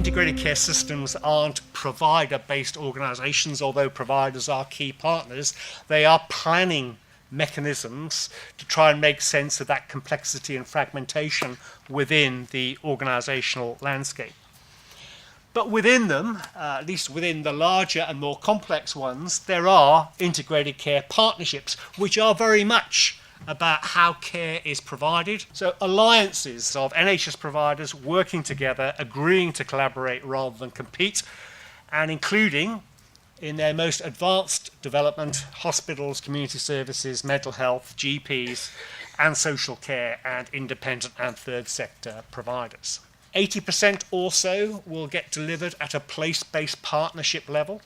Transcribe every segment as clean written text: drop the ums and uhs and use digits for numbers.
integrated care systems aren't provider-based organisations, although providers are key partners. They are planning mechanisms to try and make sense of that complexity and fragmentation within the organisational landscape. But within them, at least within the larger and more complex ones, there are integrated care partnerships, which are very much about how care is provided. So alliances of NHS providers working together, agreeing to collaborate rather than compete, and including, in their most advanced development, hospitals, community services, mental health, GPs, and social care, and independent and third sector providers. 80% or so will get delivered at a place-based partnership level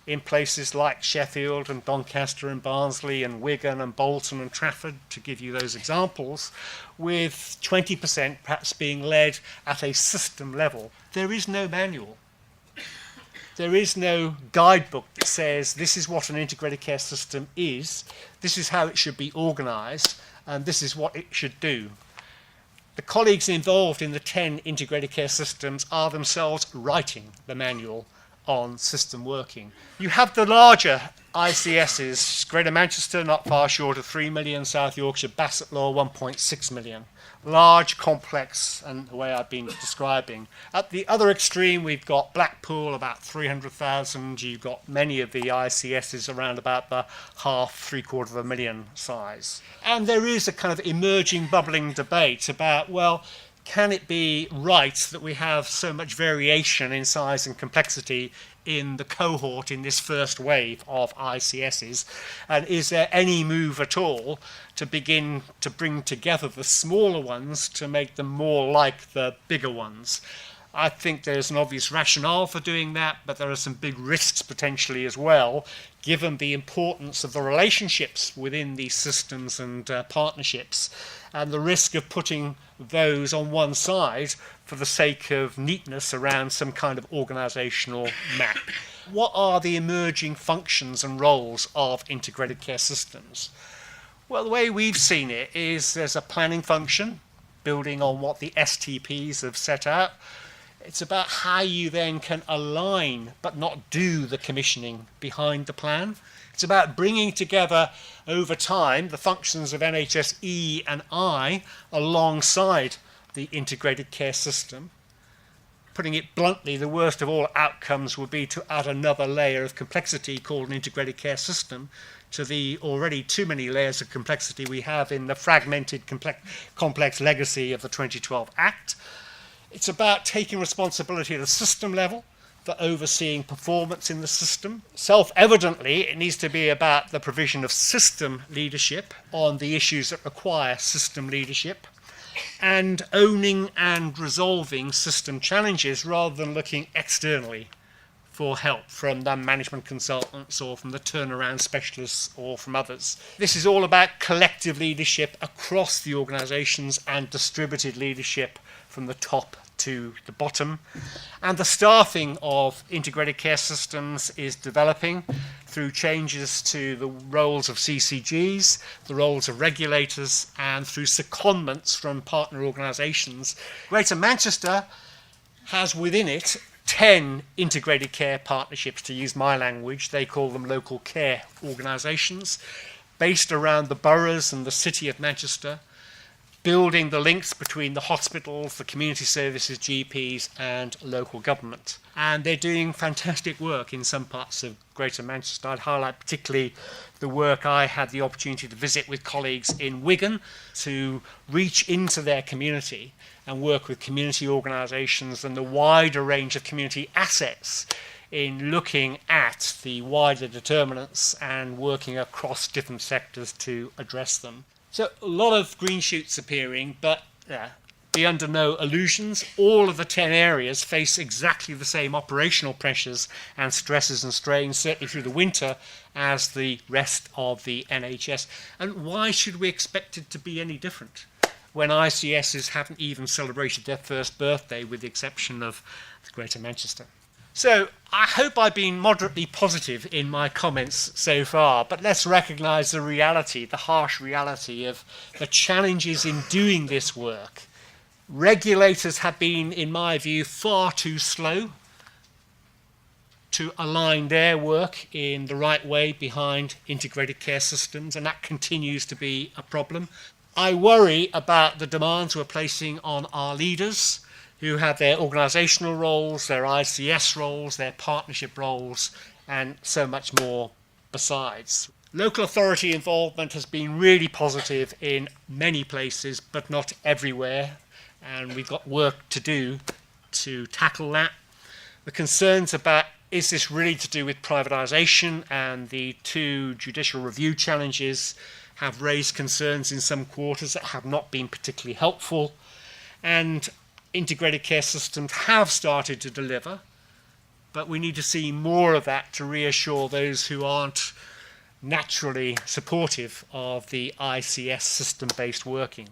in places like Sheffield and Doncaster and Barnsley and Wigan and Bolton and Trafford, to give you those examples, with 20% perhaps being led at a system level. There is no manual. There is no guidebook that says this is what an integrated care system is, this is how it should be organised, and this is what it should do. The colleagues involved in the 10 integrated care systems are themselves writing the manual on system working. You have the larger ICSs, Greater Manchester not far short of 3 million, South Yorkshire, Bassetlaw 1.6 million. Large, complex, and the way I've been describing. At the other extreme, we've got Blackpool, about 300,000. You've got many of the ICSs around about the three-quarter of a million size. And there is a kind of emerging, bubbling debate about, well, can it be right that we have so much variation in size and complexity in the cohort in this first wave of ICSs? And is there any move at all to begin to bring together the smaller ones to make them more like the bigger ones? I think there's an obvious rationale for doing that, but there are some big risks potentially as well, given the importance of the relationships within these systems and partnerships, and the risk of putting those on one side for the sake of neatness around some kind of organisational map. What are the emerging functions and roles of integrated care systems? Well, the way we've seen it is there's a planning function, building on what the STPs have set out. It's about how you then can align but not do the commissioning behind the plan. It's about bringing together over time the functions of NHS E and I alongside the integrated care system. Putting it bluntly, the worst of all outcomes would be to add another layer of complexity called an integrated care system to the already too many layers of complexity we have in the fragmented complex legacy of the 2012 Act. It's about taking responsibility at a system level for overseeing performance in the system. Self-evidently, it needs to be about the provision of system leadership on the issues that require system leadership, and owning and resolving system challenges rather than looking externally for help from the management consultants or from the turnaround specialists or from others. This is all about collective leadership across the organisations and distributed leadership from the top to the bottom. And the staffing of integrated care systems is developing through changes to the roles of CCGs, the roles of regulators, and through secondments from partner organisations. Greater Manchester has within it 10 integrated care partnerships, to use my language. They call them local care organisations, based around the boroughs and the city of Manchester, building the links between the hospitals, the community services, GPs, and local government. And they're doing fantastic work in some parts of Greater Manchester. I'd highlight particularly the work I had the opportunity to visit with colleagues in Wigan to reach into their community and work with community organisations and the wider range of community assets in looking at the wider determinants and working across different sectors to address them. So a lot of green shoots appearing, but be under no illusions. All of the 10 areas face exactly the same operational pressures and stresses and strains, certainly through the winter, as the rest of the NHS. And why should we expect it to be any different when ICSs haven't even celebrated their first birthday, with the exception of Greater Manchester? So I hope I've been moderately positive in my comments so far, but let's recognise the reality, the harsh reality of the challenges in doing this work Regulators have been, in my view, far too slow to align their work in the right way behind integrated care systems, and that continues to be a problem. I worry about the demands we're placing on our leaders, who have their organisational roles, their ICS roles, their partnership roles, and so much more besides. Local authority involvement has been really positive in many places, but not everywhere, and we've got work to do to tackle that. The concerns about is this really to do with privatisation, and the 2 judicial review challenges have raised concerns in some quarters that have not been particularly helpful, and integrated care systems have started to deliver, but we need to see more of that to reassure those who aren't naturally supportive of the ICS system-based working.